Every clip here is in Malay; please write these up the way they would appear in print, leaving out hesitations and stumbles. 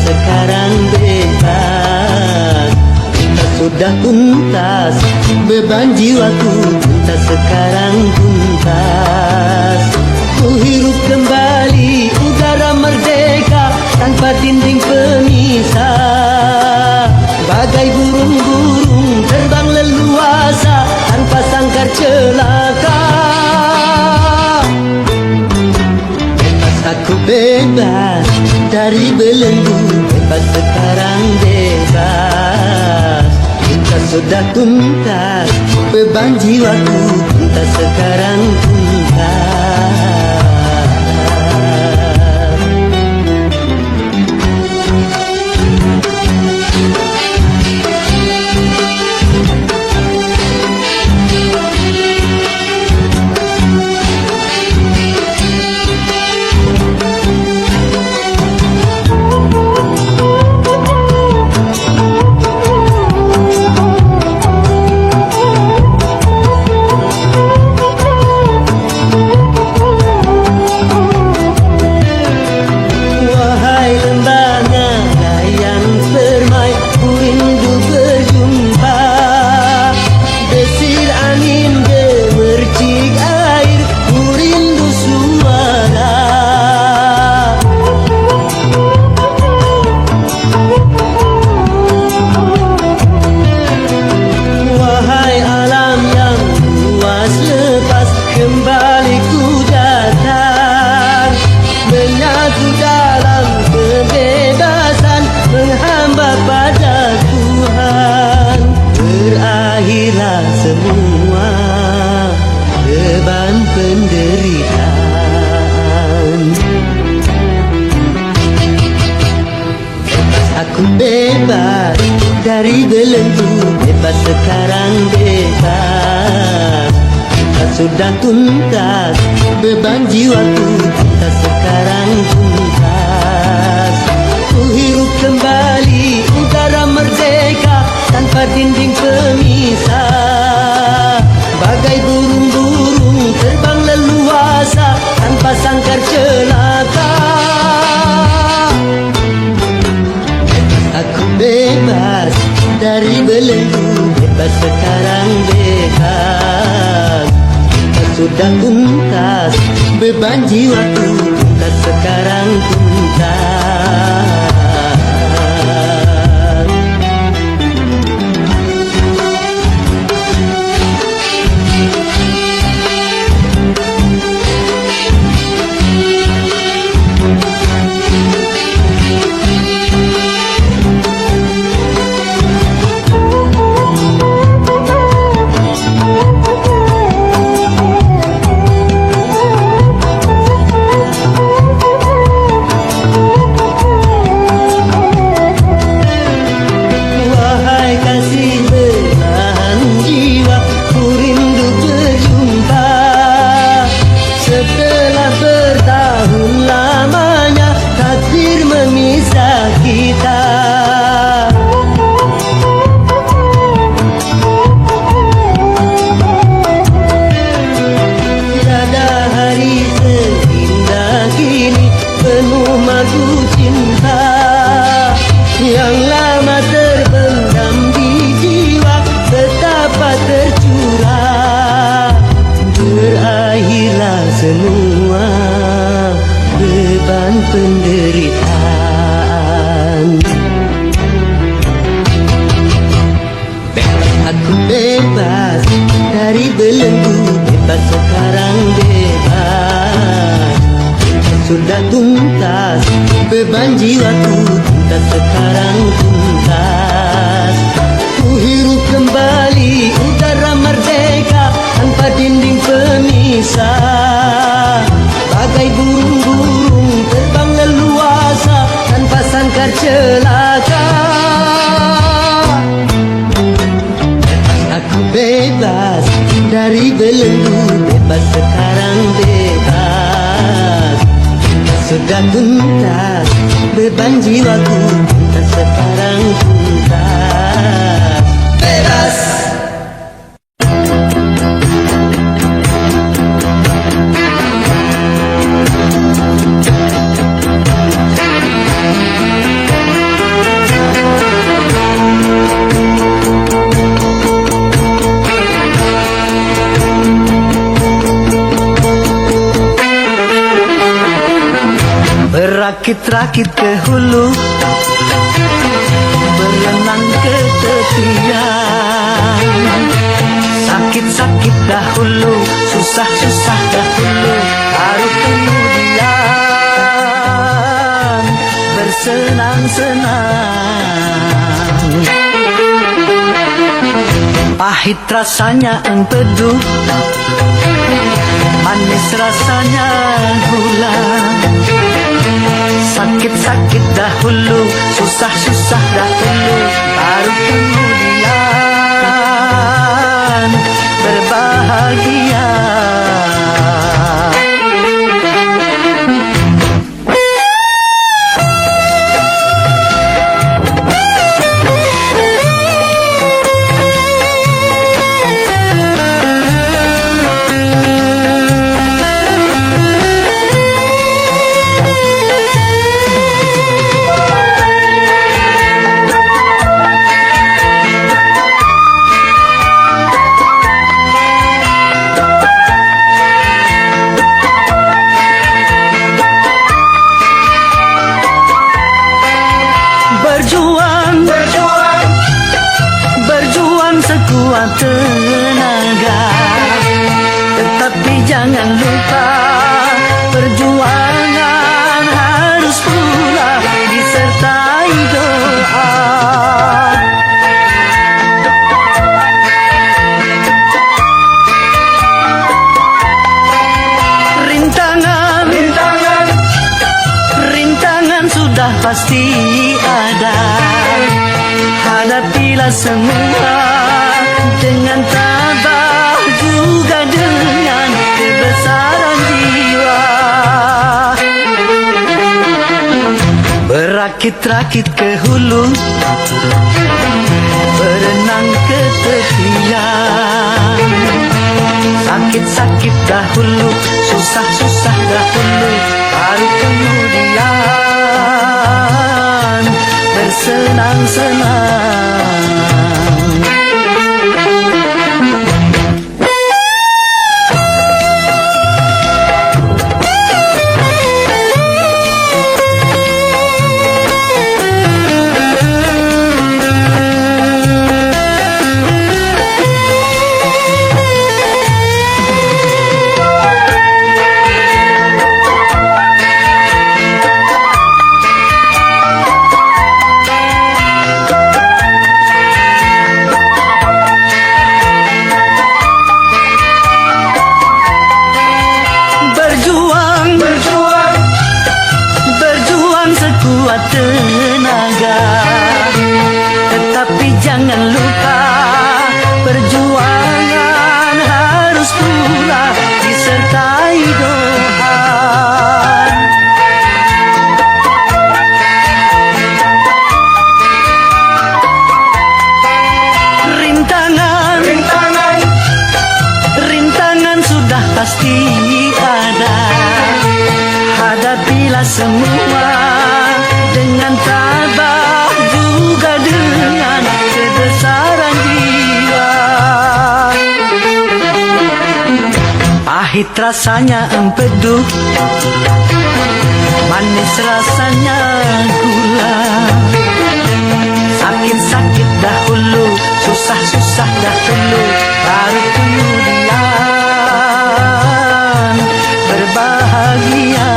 sekarang bebas. Cinta sudah tuntas, beban jiwaku tuntas sekarang tuntas. Ku hirup kembali udara merdeka tanpa dinding pemisah. Bagai burung-burung terbang leluasa tanpa sangkar celaka. Bebas aku bebas dari belenggu, bebas sekarang bebas. Cinta sudah tuntas, beban jiwaku tuntas sekarang tuntas. Semua beban penderitaan. Bebas aku bebas dari belenggu, bebas sekarang bebas. Cinta sudah tuntas, beban jiwaku tuntas sekarang tuntas. Ku hirup kembali udara merdeka tanpa dinding pemisah. Bagai burung-burung terbang leluasa tanpa sangkar celaka. Bebas aku bebas dari belenggu, bebas sekarang bebas. Cinta sudah tuntas, beban jiwaku tuntas sekarang tuntas. Semua beban penderitaan. Bebas aku bebas dari belenggu, bebas sekarang bebas. Sudah tuntas, beban jiwaku tuntas sekarang tuntas. Ku hirup kembali udara merdeka tanpa dinding pemisah. Bagai burung-burung terbang leluasa tanpa sangkar celaka. Bebas aku bebas dari belenggu, bebas sekarang bebas. Sudah tuntas, beban jiwaku tuntas sekarang tuntas. Bebas. rakit-rakit ke hulu, berenang ke tepian. Sakit-sakit dahulu, susah-susah dahulu, baru kemudian bersenang-senang. Pahit rasanya empedu, manis rasanya gula. Sakit-sakit dahulu, susah-susah dahulu, baru kemudian berbahagia. Berjuang sekuat tenaga, tetapi jangan lupa perjuangan harus pula disertai doa. Rintangan sudah pasti ada. Hadapilah semua dengan tabah, juga dengan kebesaran jiwa. Berakit-rakit ke hulu, berenang ke tepian. Sakit-sakit dahulu, susah-susah dahulu, baru kemudian bersenang-senang. Berjuang sekuat tenaga, tetapi jangan lupa perjuangan harus pula disertai doa. Rintangan sudah pasti ada. Hadapilah semua dengan tabah, juga dengan kebesaran jiwa. Pahit rasanya empedu, manis rasanya gula. Sakit-sakit dahulu, susah-susah dahulu, baru kemudian berbahagia.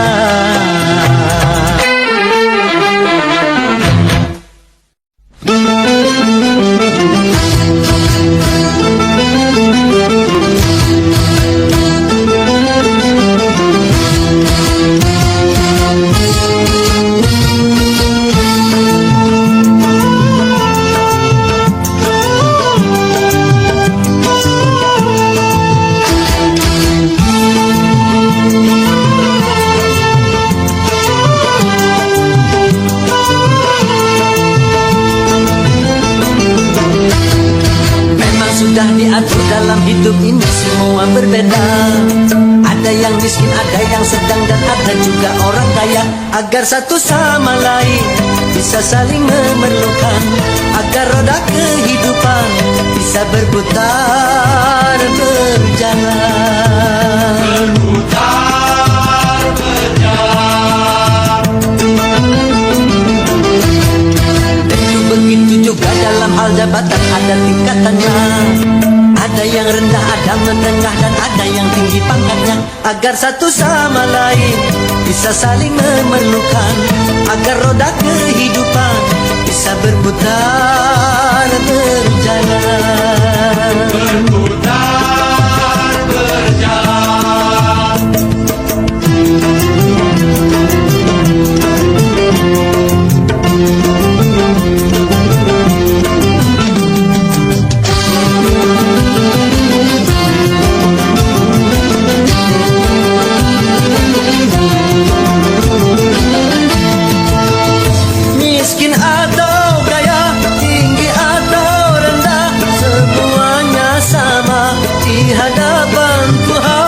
Diatur dalam hidup ini semua berbeda. Ada yang miskin, ada yang sedang, dan ada juga orang kaya. Agar satu sama lain bisa saling memerlukan, agar roda kehidupan bisa berputar berjalan. tingkatannya. Ada yang rendah, ada menengah, dan ada yang tinggi pangkatnya. Agar satu sama lain bisa saling memerlukan, agar roda kehidupan bisa berputar berjalan. Berputar berjalan. Miskin atau kaya, tinggi atau rendah, semuanya sama di hadapan Tuhan.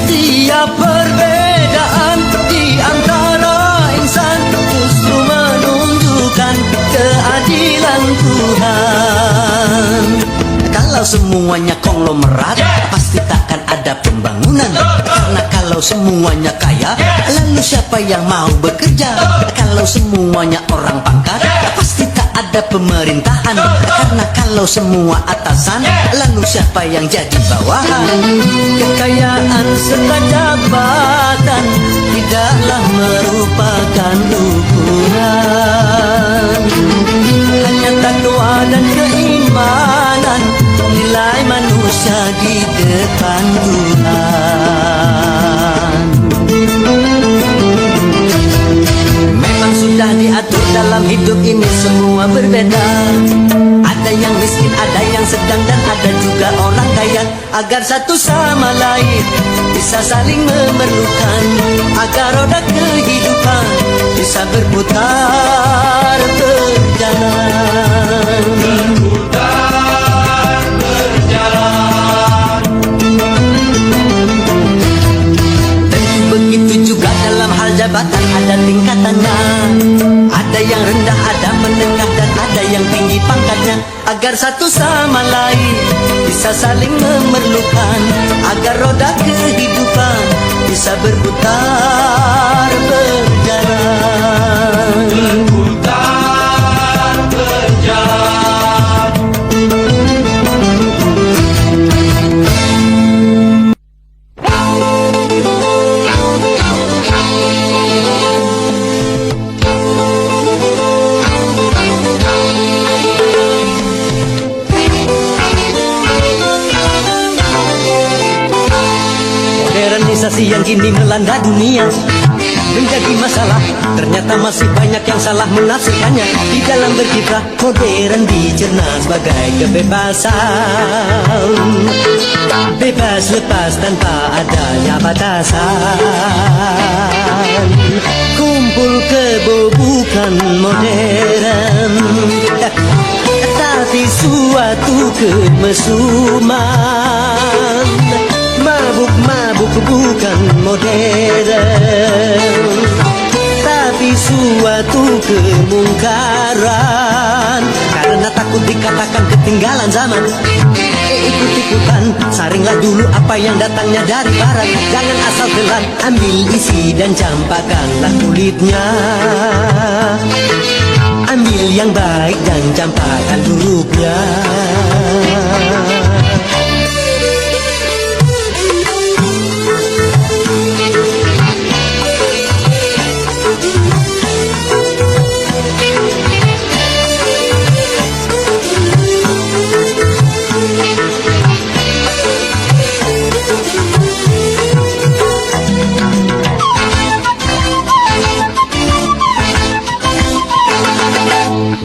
Tiap perbedaan di antara insan justru menunjukkan keadilan Tuhan. Kalau semuanya konglomerat, pasti takkan ada pembangunan. Karena kalau semuanya kaya, lalu siapa yang mau bekerja? Kalau semuanya orang pangkat, pasti tak ada pemerintahan. Karena kalau semua atasan, lalu siapa yang jadi bawahan? Kekayaan serta jabatan tidaklah merupakan ukuran. Hanya takwa dan keimanan nilai manusia di depan Tuhan. Memang sudah diatur dalam hidup ini semua berbeda. Ada yang miskin, ada yang sedang, dan ada juga orang kaya. Agar satu sama lain bisa saling memerlukan, agar roda kehidupan bisa berputar berjalan. Berputar berjalan. Dan begitu juga dalam hal jabatan ada tingkatannya. Ada yang rendah, ada menengah, dan ada yang tinggi pangkatnya. Agar satu sama lain bisa saling memerlukan, agar roda kehidupan bisa berputar berjalan. Berputar berjalan. Modernisasi yang kini melanda dunia menjadi masalah. Ternyata masih banyak yang salah menafsirkannya. Di dalam berkiprah modern dicerna sebagai kebebasan, bebas lepas tanpa adanya batasan. Kumpul kebo bukan modern, tapi suatu kemesuman. Mabuk-mabuk bukan modern, tapi suatu kemungkaran. Karena takut dikatakan ketinggalan zaman, ikut-ikutan, saringlah dulu apa yang datangnya dari barat. Jangan asal telan, ambil isi dan campakkanlah kulitnya. Ambil yang baik dan campakkan buruknya.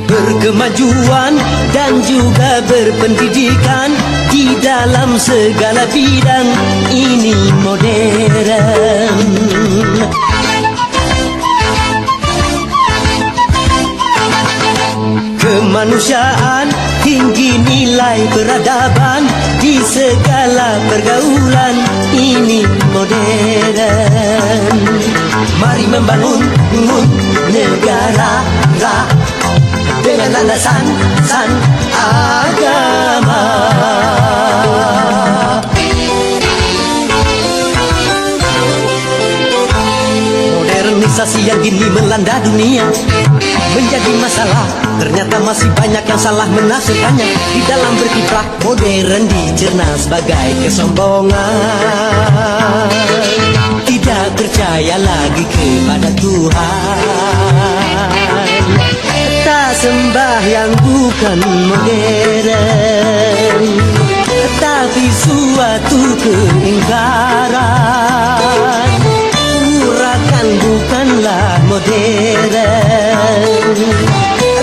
Berkemajuan dan juga berpendidikan di dalam segala bidang ini modern. Kemanusiaan, tinggi nilai peradaban di segala pergaulan ini modern. Mari membangun negara dengan landasan agama. modernisasi yang kini melanda dunia menjadi masalah. Ternyata masih banyak yang salah menafsirkannya. Di dalam berkiprah modern dicerna sebagai kesombongan, tidak percaya lagi kepada Tuhan, tak sembahyang bukan modern, tapi suatu keingkaran. Urakan bukanlah modern,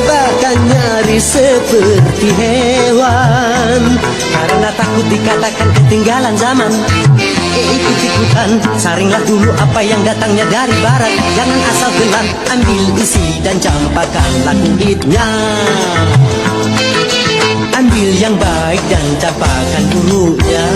bahkan nyaris seperti hewan, karena takut dikatakan ketinggalan zaman. Ikut-ikutan, saringlah dulu apa yang datangnya dari barat. Jangan asal telan, ambil isi dan campakkanlah kulitnya. Ambil yang baik dan campakkan buruknya.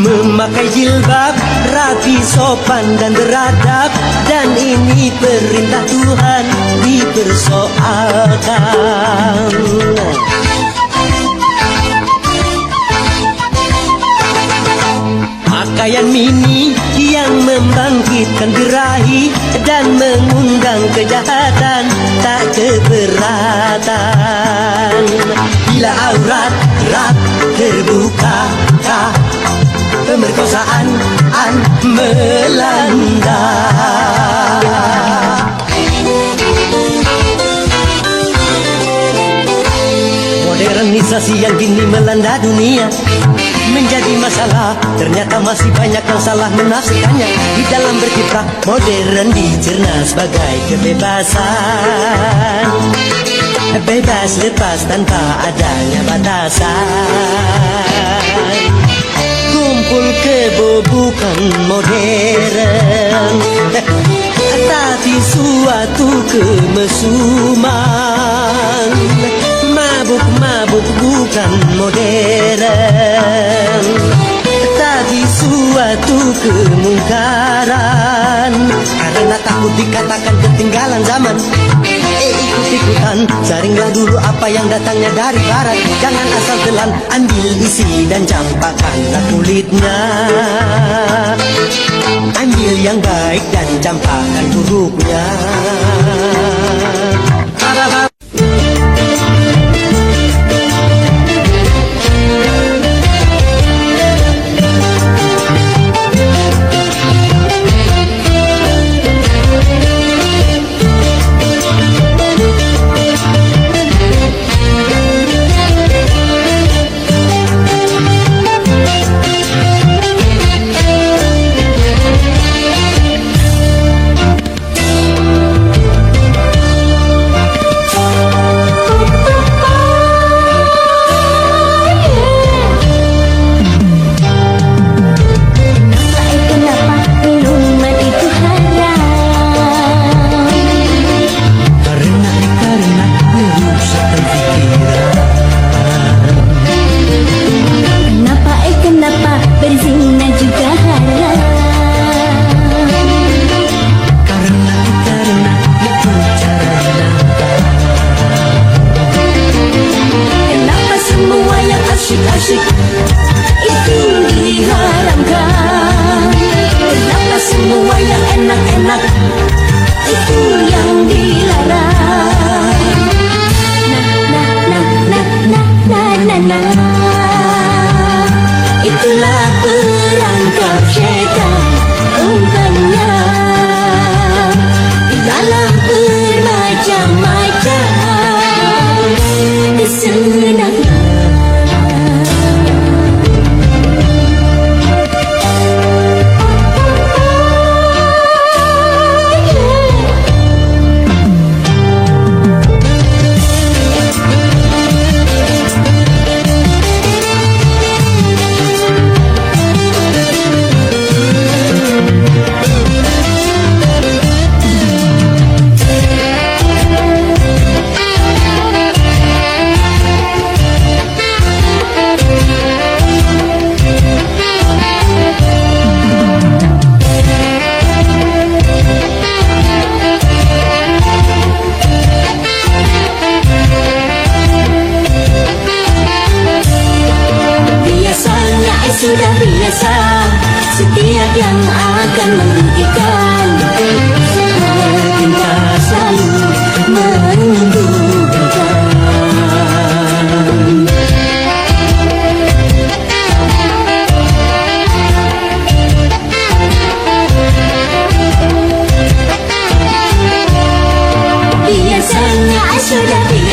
Memakai jilbab, rapi, sopan dan beradab, dan ini perintah Tuhan dipersoalkan. Pakaian mini yang membangkitkan birahi dan mengundang kejahatan, tak keberatan. Bila aurat terbuka, pemerkosaan melanda. Modernisasi yang kini melanda dunia menjadi masalah. Ternyata masih banyak yang salah menafsirkannya. Di dalam berkiprah modern dicerna sebagai kebebasan, bebas lepas tanpa adanya batasan. Kumpul kebo bukan modern, tapi suatu kemesuman. Mabuk-mabuk bukan modern, tapi suatu kemungkaran, karena takut dikatakan ketinggalan zaman. Ikut-ikutan, saringlah dulu apa yang datangnya dari barat. Jangan asal telan, ambil isi dan campakkanlah kulitnya. Ambil yang baik dan campakkan buruknya.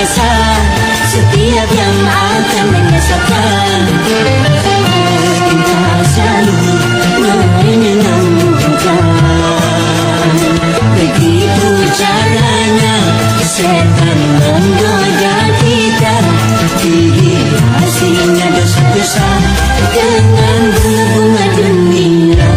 rasa setiap yang akan menyesalkan. Cinta selalu menyenangkan. Begitu caranya setan menggoda kita, dihiasinya dosa-dosa dengan bunga dunia.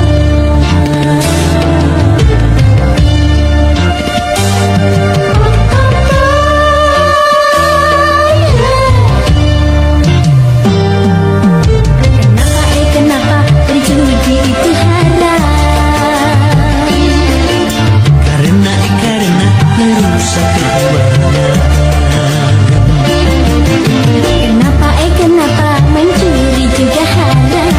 Kenapa berjudi itu haram? Karena merusak keduanya. Kenapa mencuri juga haram?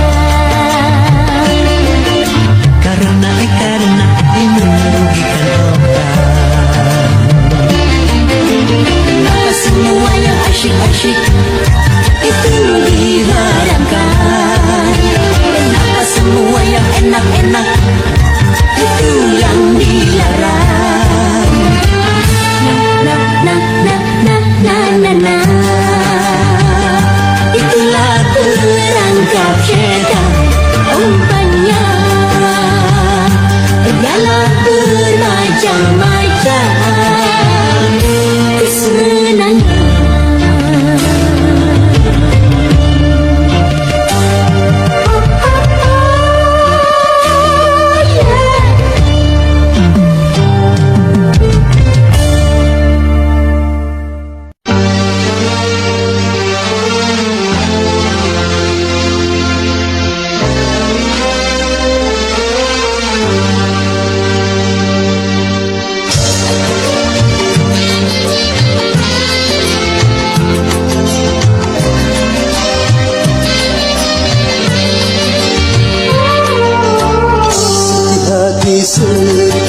Karena merugikan orang. Kenapa semua yang asyik-asyik itu diharamkan? Kenapa semua yang enak-enak itu yang dilarang? Na. Itulah perangkap syaitan, umpannya ialah bermacam-macam kesenangan. Seti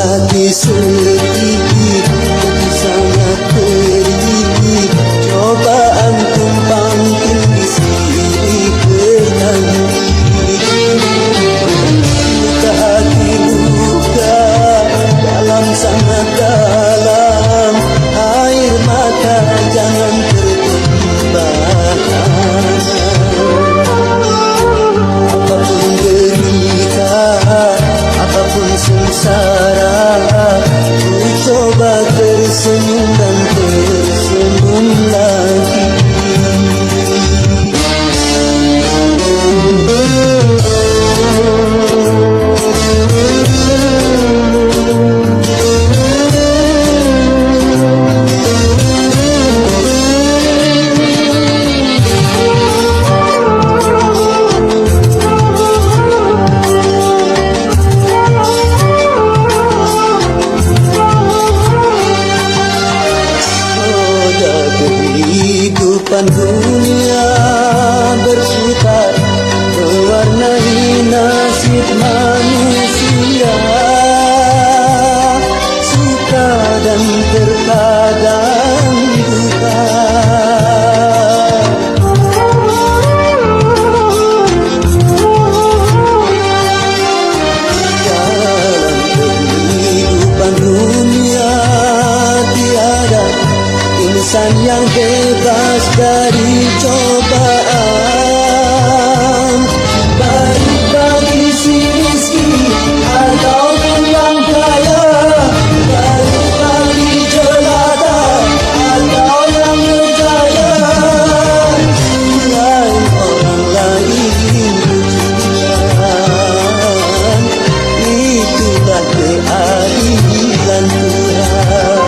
hati bebas dari cobaan. Baik bagi si miskin ataupun yang kaya, baik bagi jelata atau yang berjaya, lain orang lain ujian, itulah keadilan Tuhan.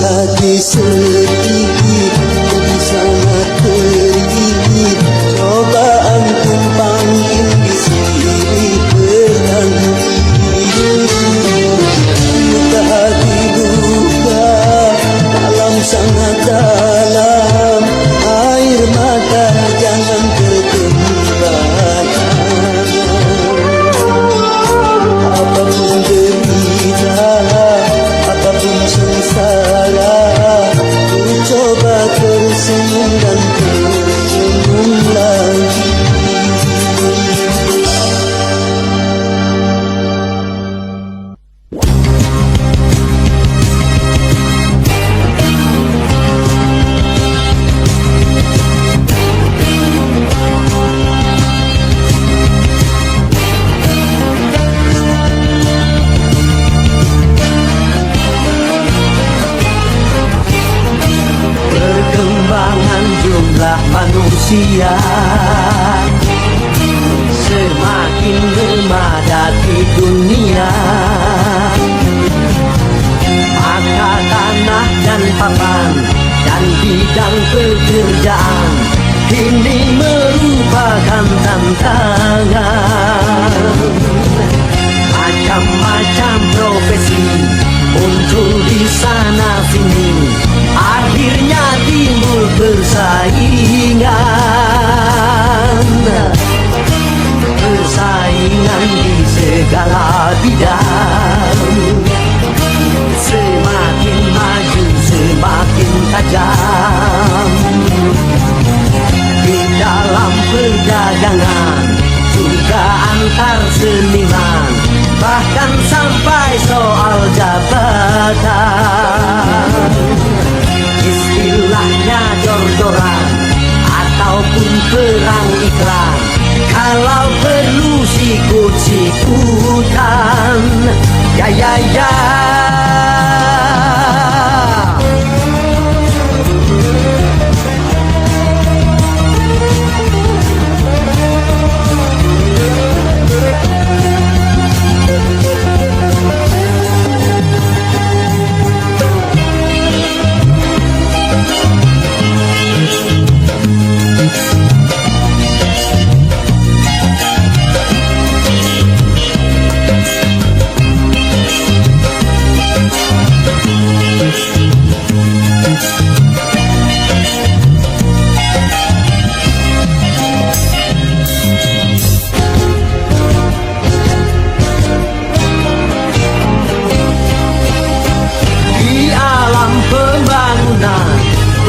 Hati sedikit jadi sangat tergigit, cobaan pun panggil di sini berganti. Buka hati buka, dalam sangat dalam, air mata jangan tertumpah. Apapun derita, apapun sengsara, ku coba tersenyum dan tersenyum lagi. Perkembangan jumlah manusia semakin memadati dunia, maka tanah dan papan dan bidang pekerjaan kini merupakan tantangan. Macam-macam profesi muncul di sana sini, akhirnya timbul persaingan. Persaingan di segala bidang, semakin maju semakin tajam. Di dalam perdagangan juga antar seniman, bahkan sampai soal jabatan. Istilahnya jor-joran ataupun perang iklan, kalau perlu sikut-sikutan. Ya ya ya.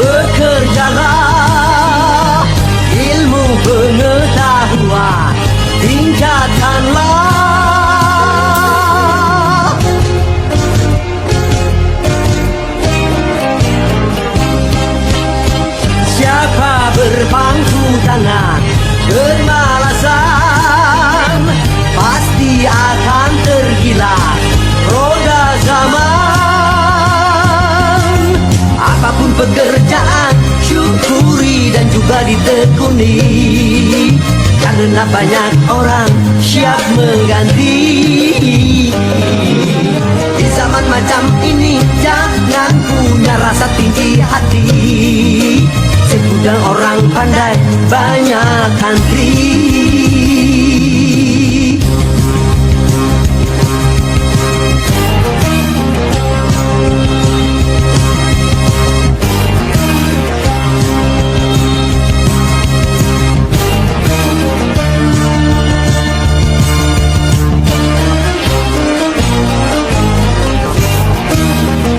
Bekerjalah, ilmu pengetahuan tingkatkanlah. Siapa berpangku tangan bermalasan, pasti akan tergilas roda zaman. Apapun pekerjaan, syukuri dan juga ditekuni, karena banyak orang siap mengganti. Di zaman macam ini jangan punya rasa tinggi hati, segudang orang pandai banyak antri.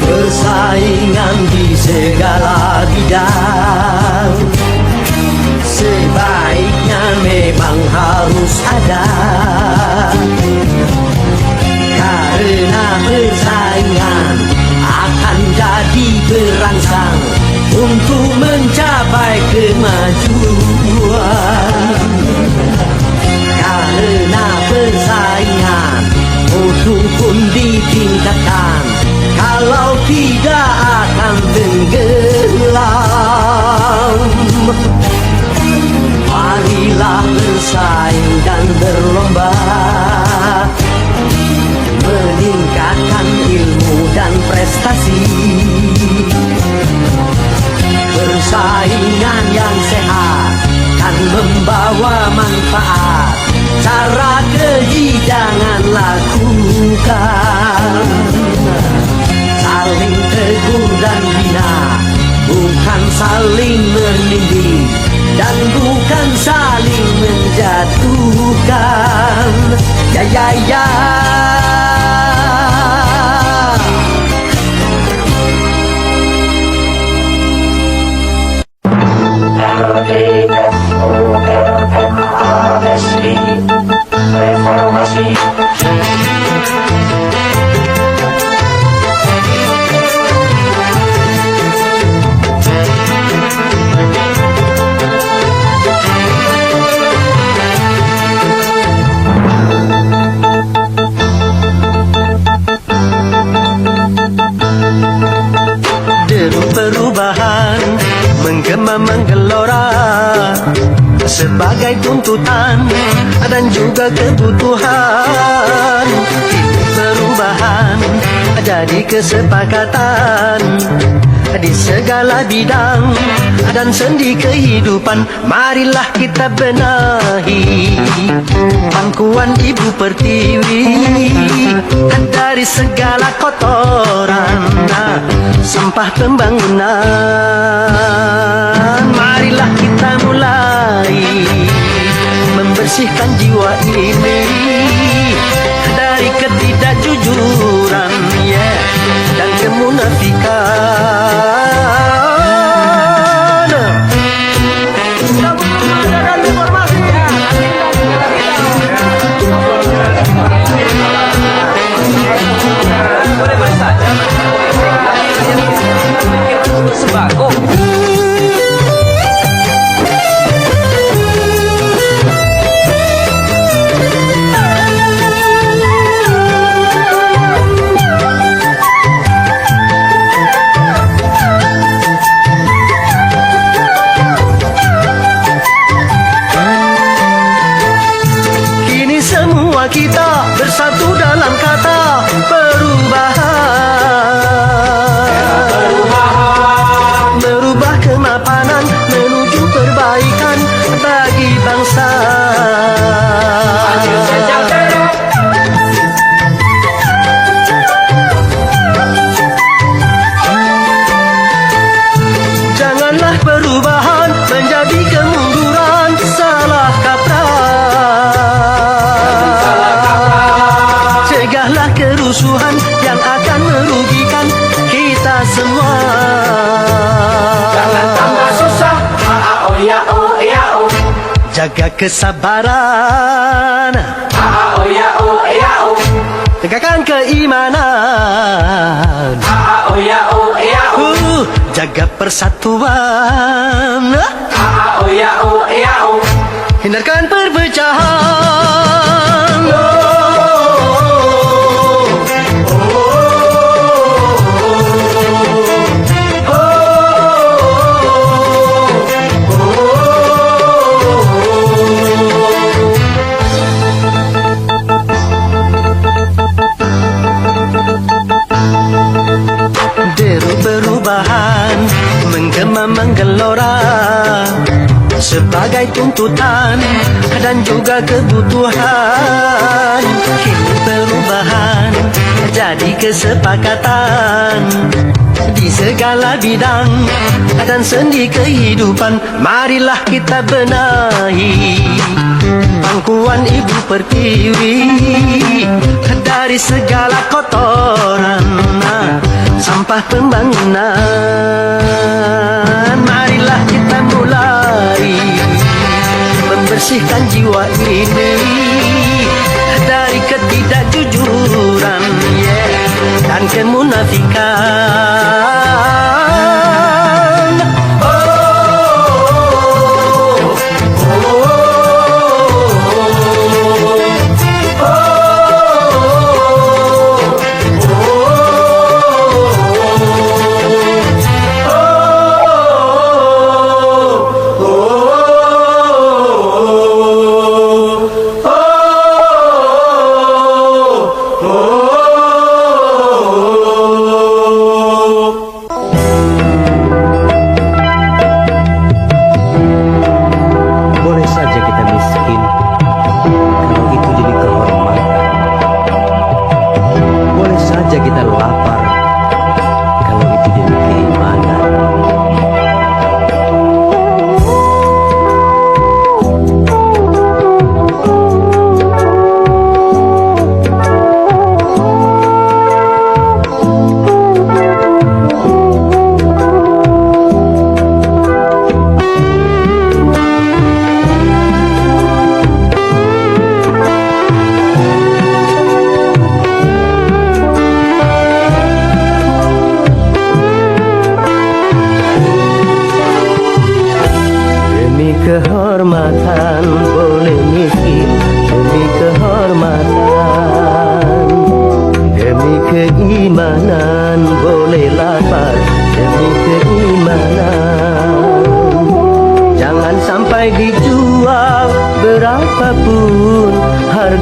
Persaingan di segala bidang, sebaiknya memang harus ada, karena persaingan akan jadi berangsang kemajuan. Karena persaingan mutu pun ditingkatkan, kalau tidak akan tenggelam. Marilah bersaing dan berlomba, meningkatkan ilmu dan prestasi. Persaingan yang sehat kan membawa manfaat, cara keji jangan lakukan. Saling tegur dan bina, bukan saling menindih, dan bukan saling menjatuhkan. Ya ya ya. Reformasi. Deru perubahan menggema menggelora sebagai tuntutan dan juga kebutuhan. Perubahan jadi kesepakatan di segala bidang dan sendi kehidupan. Marilah kita benahi pangkuan Ibu Pertiwi dari segala kotoran sampah pembangunan. Marilah kita mulai membersihkan jiwa ini dari ketidakjujuran, dan kemunafikan. Sembako. Kini semua kita bersatu dalam kata perubahan. Merubah kemapanan menuju perbaikan bagi bangsa. Janganlah perubahan menjadi kemunduran, salah kaprah. Cegahlah kerusuhan yang akan merugikan kita semua. Jangan tambah susah. Oh ya oh ya oh. Jaga kesabaran. Oh ya oh ya oh. Tegakkan keimanan. Oh ya oh ya oh. Jaga persatuan. Oh ya oh ya oh. Hindarkan perpecahan. Deru perubahan menggema menggelora sebagai tuntutan dan juga kebutuhan. Kini perubahan jadi kesepakatan di segala bidang dan sendi kehidupan. Marilah kita benahi pangkuan Ibu Pertiwi dari segala kotoran sampah pembangunan. Marilah kita mulai membersihkan jiwa ini dari ketidakjujuran dan kemunafikan.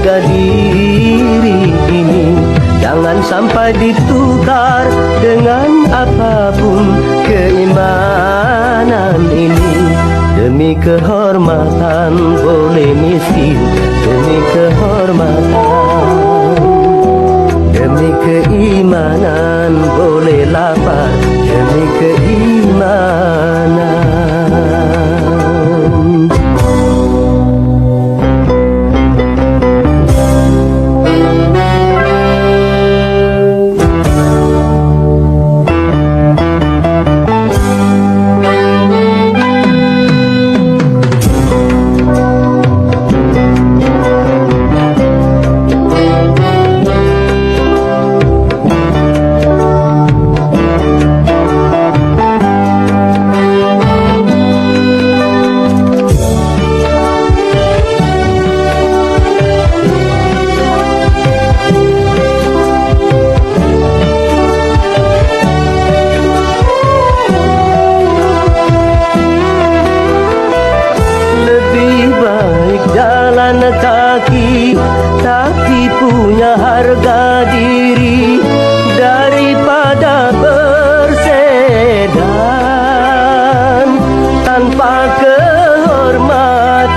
harga diri ini jangan sampai ditukar dengan apapun keimanan ini. Demi kehormatan boleh miskin, demi kehormatan, demi keimanan boleh lapar, demi keimanan. Kaki tapi punya harga diri daripada bersedan tanpa kehormatan.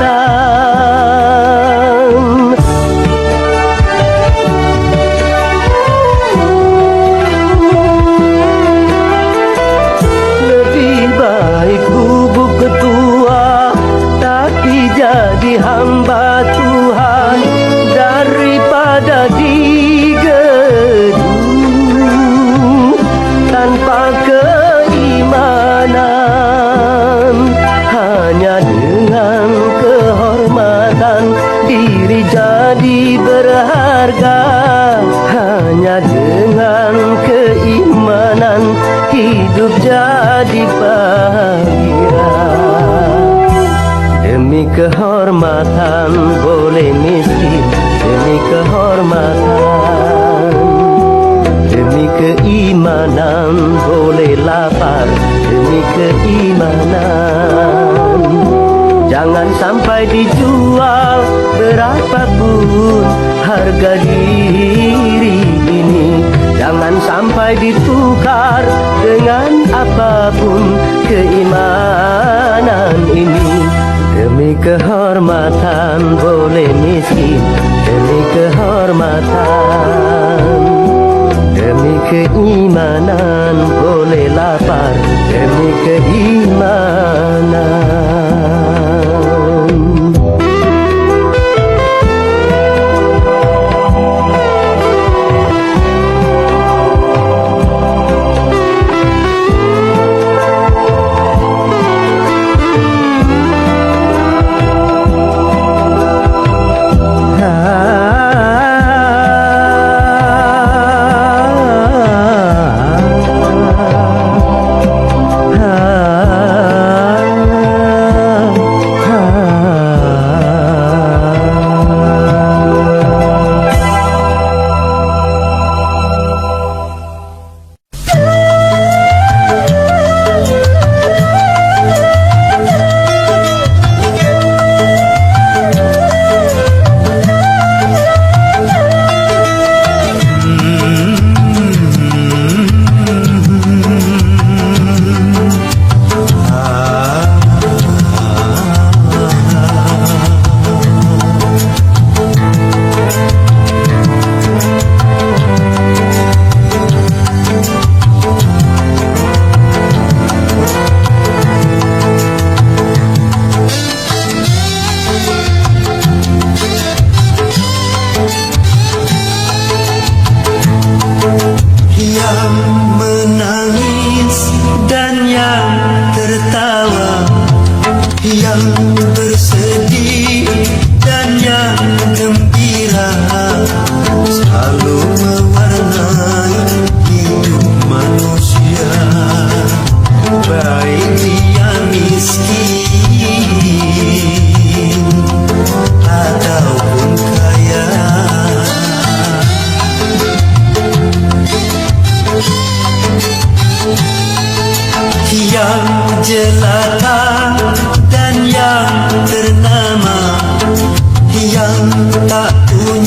Lebih baik bubuk ketua tapi jadi hamba Tuhan daripada digedung tanpa keimanan. Hanya dengan kehormatan diri jadi berharga, hanya dengan keimanan hidup jadi bahagia. Demi kehormatan boleh miskin, demi kehormatan, demi keimanan boleh lapar, demi keimanan. Jangan sampai dijual berapapun harga diri ini, jangan sampai ditukar dengan apapun keimanan ini. Demi kehormatan boleh miskin, demi kehormatan, demi keimanan boleh lapar, demi keimanan. tak punya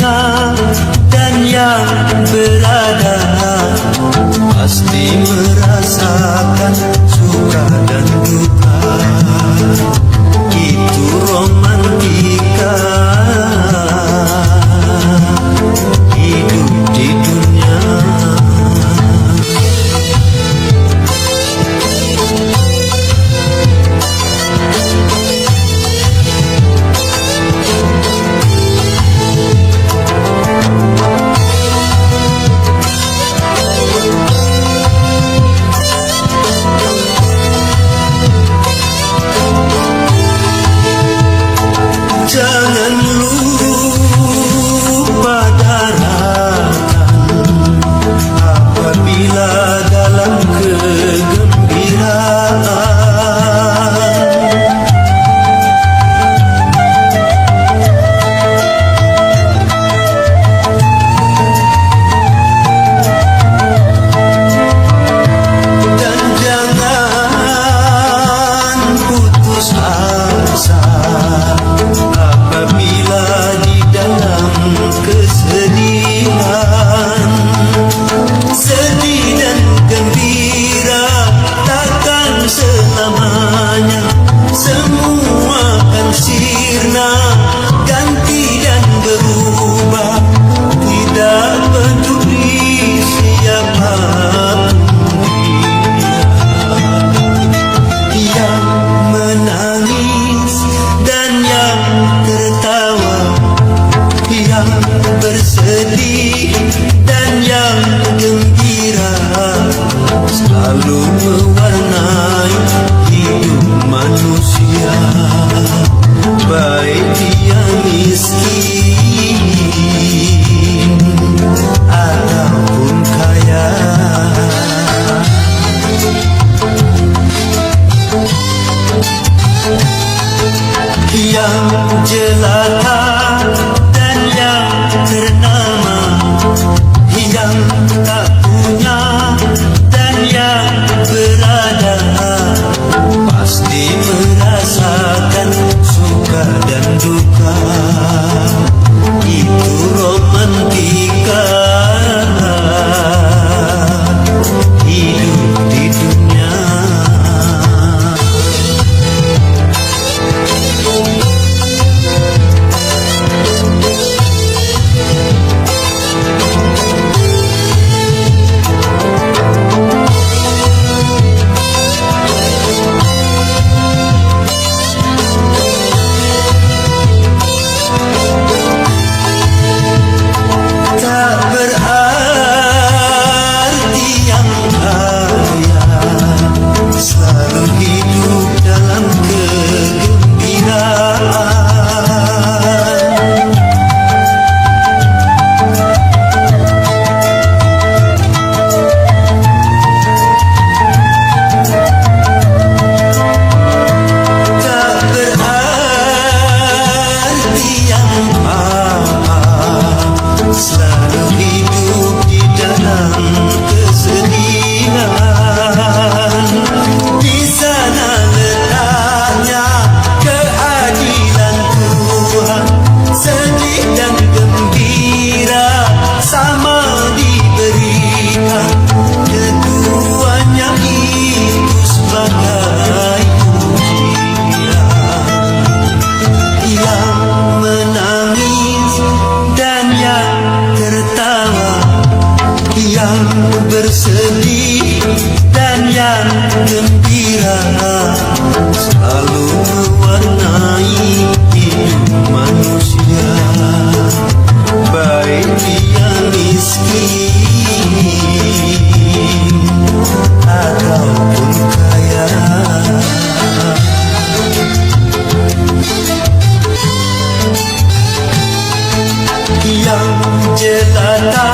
bersedih dan yang gembira selalu mewarnai hidup manusia, baik dia miskin ataupun kaya. Yang jelata dan yang ternama, yang tak punya dan yang berada, pasti merasakan suka dan duka. Itu romantika hidup di dunia. Tak berarti yang kaya selalu hidup dalam kegembiraan. Tak berarti yang selalu hidup di dalam kesedihan. Di sana letaknya keadilan Tuhan, sedih dan gembira sama diberikan. Keduanya itu sebagai ujian. Yang menangis dan yang tertawa, yang bersedih dan yang gembira, selalu mewarnai hidup manusia, baik dia miskin ataupun kaya. Yang jelata